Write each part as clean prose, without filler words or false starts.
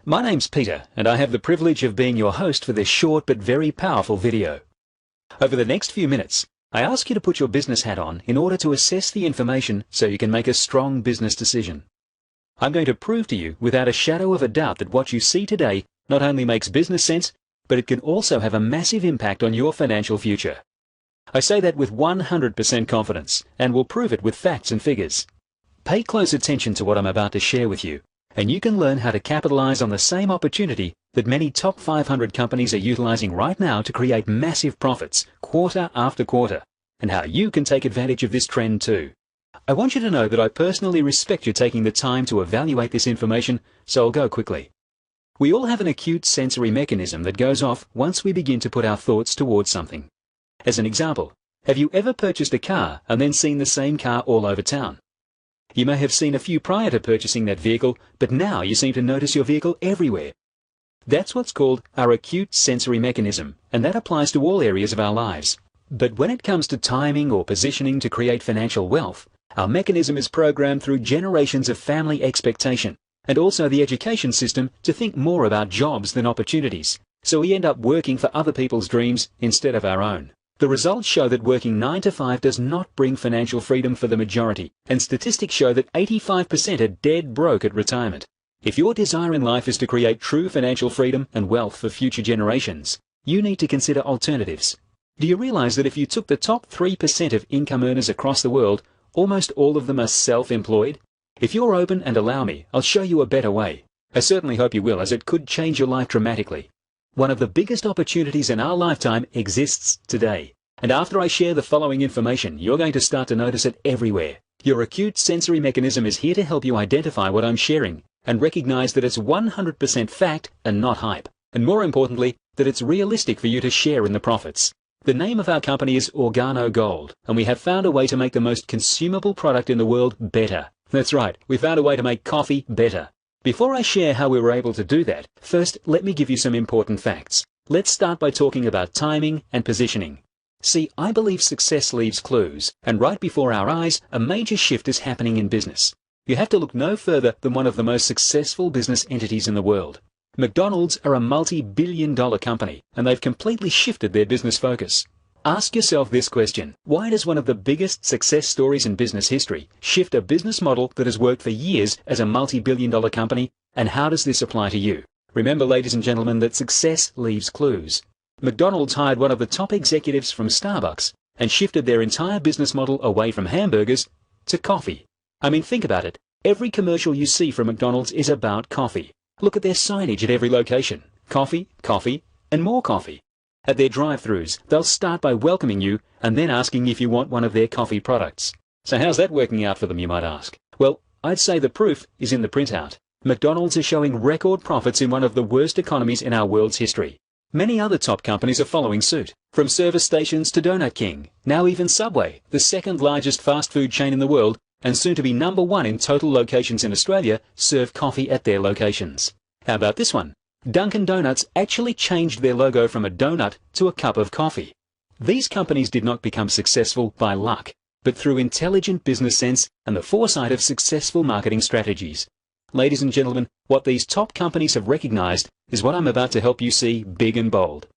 My name's Peter, and I have the privilege of being your host for this short but very powerful video. Over the next few minutes, I ask you to put your business hat on in order to assess the information so you can make a strong business decision. I'm going to prove to you without a shadow of a doubt that what you see today not only makes business sense, but it can also have a massive impact on your financial future. I say that with 100% confidence, and will prove it with facts and figures. Pay close attention to what I'm about to share with you, and you can learn how to capitalize on the same opportunity that many top 500 companies are utilizing right now to create massive profits quarter after quarter, and how you can take advantage of this trend too. I want you to know that I personally respect you taking the time to evaluate this information, so I'll go quickly. We all have an acute sensory mechanism that goes off once we begin to put our thoughts towards something. As an example, have you ever purchased a car and then seen the same car all over town? You may have seen a few prior to purchasing that vehicle, but now you seem to notice your vehicle everywhere. That's what's called our acute sensory mechanism, and that applies to all areas of our lives. But when it comes to timing or positioning to create financial wealth, our mechanism is programmed through generations of family expectation, and also the education system to think more about jobs than opportunities, so we end up working for other people's dreams instead of our own. The results show that working 9 to 5 does not bring financial freedom for the majority, and statistics show that 85% are dead broke at retirement. If your desire in life is to create true financial freedom and wealth for future generations, you need to consider alternatives. Do you realize that if you took the top 3% of income earners across the world, almost all of them are self-employed? If you're open and allow me, I'll show you a better way. I certainly hope you will, as it could change your life dramatically. One of the biggest opportunities in our lifetime exists today. And after I share the following information, you're going to start to notice it everywhere. Your acute sensory mechanism is here to help you identify what I'm sharing and recognize that it's 100% fact and not hype. And more importantly, that it's realistic for you to share in the profits. The name of our company is Organo Gold, and we have found a way to make the most consumable product in the world better. That's right, we found a way to make coffee better. Before I share how we were able to do that, first let me give you some important facts. Let's start by talking about timing and positioning. See, I believe success leaves clues, and right before our eyes, a major shift is happening in business. You have to look no further than one of the most successful business entities in the world. McDonald's are a multi-billion-dollar company, and they've completely shifted their business focus. Ask yourself this question: why does one of the biggest success stories in business history shift a business model that has worked for years as a multi-billion-dollar company, and how does this apply to you? Remember, ladies and gentlemen, that success leaves clues. McDonald's hired one of the top executives from Starbucks and shifted their entire business model away from hamburgers to coffee. I mean, think about it. Every commercial you see from McDonald's is about coffee. Look at their signage at every location. Coffee, coffee, and more coffee. At their drive-thrus, they'll start by welcoming you and then asking if you want one of their coffee products. So how's that working out for them, you might ask? Well, I'd say the proof is in the printout. McDonald's is showing record profits in one of the worst economies in our world's history. Many other top companies are following suit, from service stations to Donut King. Now even Subway, the second largest fast food chain in the world, and soon to be #1 in total locations in Australia, serve coffee at their locations. How about this one? Dunkin' Donuts actually changed their logo from a donut to a cup of coffee. These companies did not become successful by luck, but through intelligent business sense and the foresight of successful marketing strategies. Ladies and gentlemen, what these top companies have recognized is what I'm about to help you see big and bold.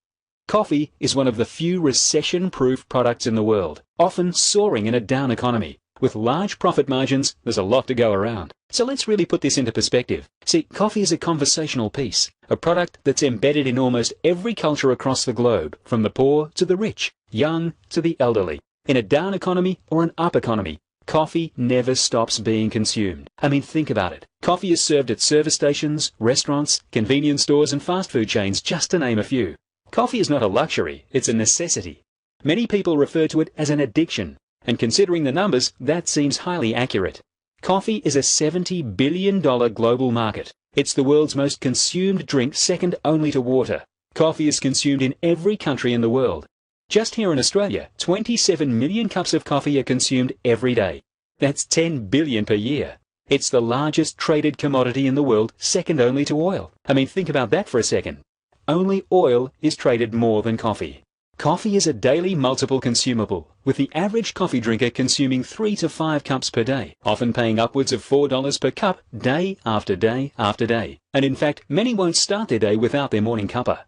Coffee is one of the few recession-proof products in the world, often soaring in a down economy. With large profit margins, there's a lot to go around. So let's really put this into perspective. See, coffee is a conversational piece, a product that's embedded in almost every culture across the globe, from the poor to the rich, young to the elderly. In a down economy or an up economy, coffee never stops being consumed. I mean, think about it. Coffee is served at service stations, restaurants, convenience stores and fast food chains, just to name a few. Coffee is not a luxury, it's a necessity. Many people refer to it as an addiction, and considering the numbers, that seems highly accurate. Coffee is a $70 billion global market. It's the world's most consumed drink, second only to water. Coffee is consumed in every country in the world. Just here in Australia, 27 million cups of coffee are consumed every day. That's 10 billion per year. It's the largest traded commodity in the world, second only to oil. I mean, think about that for a second. Only oil is traded more than coffee. Coffee is a daily multiple consumable, with the average coffee drinker consuming 3 to 5 cups per day, often paying upwards of $4 per cup day after day after day. And in fact, many won't start their day without their morning cuppa.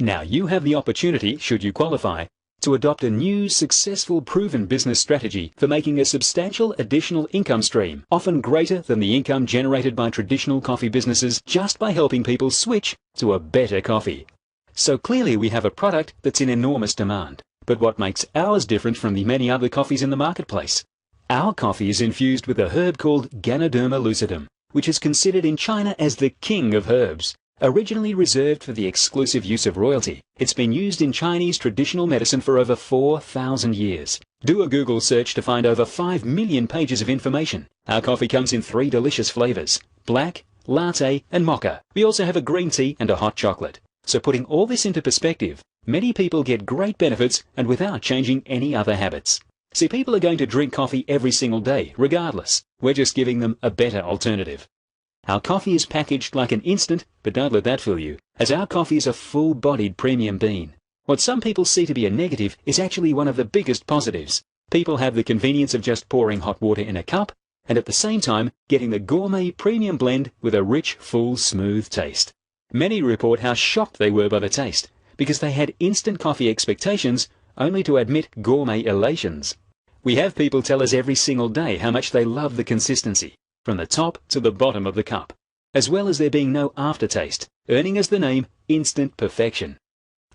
Now you have the opportunity, should you qualify, to adopt a new, successful, proven business strategy for making a substantial additional income stream, often greater than the income generated by traditional coffee businesses, just by helping people switch to a better coffee. So clearly we have a product that's in enormous demand. But what makes ours different from the many other coffees in the marketplace? Our coffee is infused with a herb called Ganoderma lucidum, which is considered in China as the king of herbs. Originally reserved for the exclusive use of royalty, it's been used in Chinese traditional medicine for over 4,000 years. Do a Google search to find over 5 million pages of information. Our coffee comes in 3 delicious flavors: black, latte, and mocha. We also have a green tea and a hot chocolate. So putting all this into perspective, many people get great benefits and without changing any other habits. See, people are going to drink coffee every single day, regardless. We're just giving them a better alternative. Our coffee is packaged like an instant, but don't let that fool you, as our coffee is a full-bodied premium bean. What some people see to be a negative is actually one of the biggest positives. People have the convenience of just pouring hot water in a cup, and at the same time getting the gourmet premium blend with a rich, full, smooth taste. Many report how shocked they were by the taste, because they had instant coffee expectations, only to admit gourmet elations. We have people tell us every single day how much they love the consistency, from the top to the bottom of the cup, as well as there being no aftertaste, earning us the name Instant Perfection.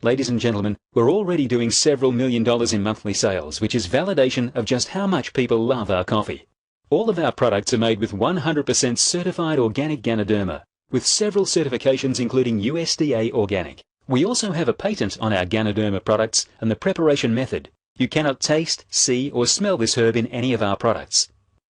Ladies and gentlemen, we're already doing several $1 million in monthly sales, which is validation of just how much people love our coffee. All of our products are made with 100% certified organic Ganoderma, with several certifications including USDA Organic. We also have a patent on our Ganoderma products and the preparation method. You cannot taste, see, or smell this herb in any of our products.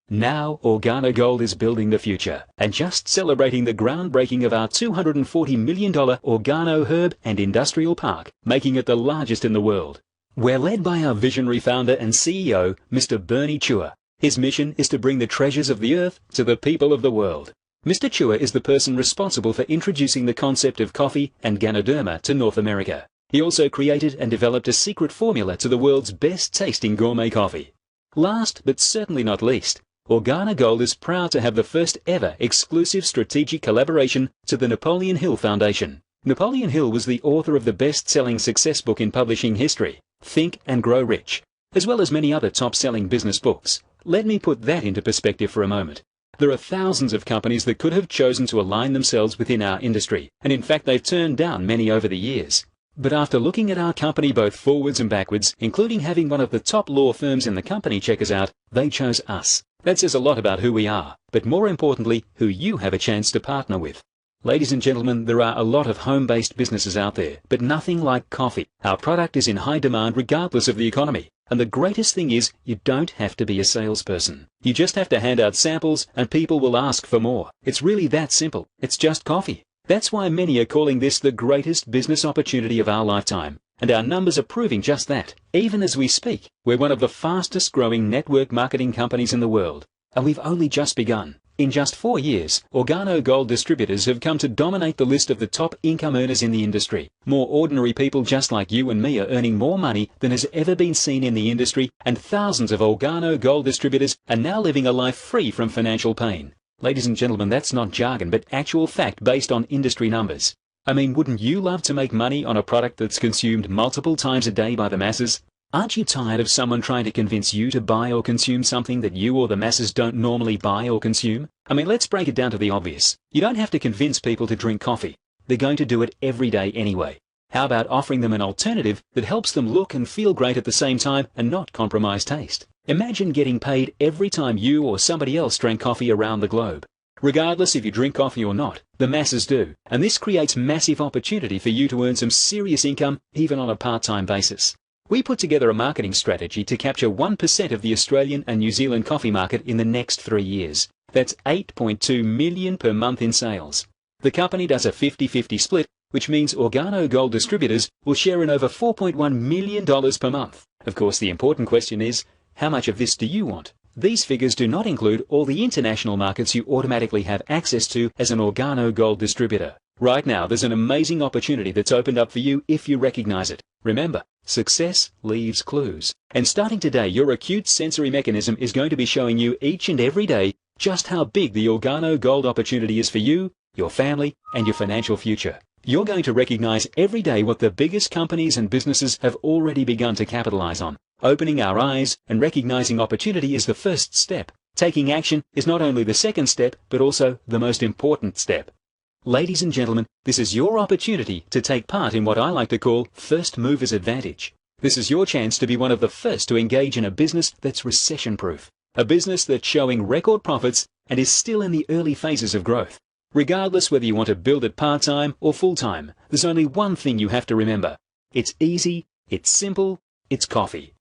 Now, Organo Gold is building the future and just celebrating the groundbreaking of our $240 million Organo Herb and Industrial Park, making it the largest in the world. We're led by our visionary founder and CEO, Mr. Bernie Chua. His mission is to bring the treasures of the earth to the people of the world. Mr. Chua is the person responsible for introducing the concept of coffee and Ganoderma to North America. He also created and developed a secret formula to the world's best-tasting gourmet coffee. Last, but certainly not least, Organo Gold is proud to have the first ever exclusive strategic collaboration to the Napoleon Hill Foundation. Napoleon Hill was the author of the best-selling success book in publishing history, Think and Grow Rich, as well as many other top-selling business books. Let me put that into perspective for a moment. There are thousands of companies that could have chosen to align themselves within our industry, and in fact they've turned down many over the years. But after looking at our company both forwards and backwards, including having one of the top law firms in the company check us out, they chose us. That says a lot about who we are, but more importantly, who you have a chance to partner with. Ladies and gentlemen, there are a lot of home-based businesses out there, but nothing like coffee. Our product is in high demand regardless of the economy. And the greatest thing is, you don't have to be a salesperson. You just have to hand out samples and people will ask for more. It's really that simple. It's just coffee. That's why many are calling this the greatest business opportunity of our lifetime. And our numbers are proving just that. Even as we speak, we're one of the fastest growing network marketing companies in the world. And we've only just begun. In just 4 years, Organo Gold distributors have come to dominate the list of the top income earners in the industry. More ordinary people just like you and me are earning more money than has ever been seen in the industry, and thousands of Organo Gold distributors are now living a life free from financial pain. Ladies and gentlemen, that's not jargon, but actual fact based on industry numbers. I mean, wouldn't you love to make money on a product that's consumed multiple times a day by the masses? Aren't you tired of someone trying to convince you to buy or consume something that you or the masses don't normally buy or consume? I mean, let's break it down to the obvious. You don't have to convince people to drink coffee. They're going to do it every day anyway. How about offering them an alternative that helps them look and feel great at the same time and not compromise taste? Imagine getting paid every time you or somebody else drank coffee around the globe. Regardless if you drink coffee or not, the masses do. And this creates massive opportunity for you to earn some serious income even on a part-time basis. We put together a marketing strategy to capture 1% of the Australian and New Zealand coffee market in the next 3 years. That's $8.2 million per month in sales. The company does a 50-50 split, which means Organo Gold distributors will share in over $4.1 million per month. Of course, the important question is, how much of this do you want? These figures do not include all the international markets you automatically have access to as an Organo Gold distributor. Right now, there's an amazing opportunity that's opened up for you if you recognize it. Remember, Success leaves clues. And starting today, your acute sensory mechanism is going to be showing you each and every day just how big the Organo gold opportunity is for you, your family, and your financial future. You're going to recognize every day what the biggest companies and businesses have already begun to capitalize on. Opening our eyes and recognizing opportunity is the first step. Taking action is not only the second step, but also the most important step. Ladies and gentlemen, this is your opportunity to take part in what I like to call first mover's advantage. This is your chance to be one of the first to engage in a business that's recession-proof. A business that's showing record profits and is still in the early phases of growth. Regardless whether you want to build it part-time or full-time, there's only one thing you have to remember. It's easy, it's simple, it's coffee.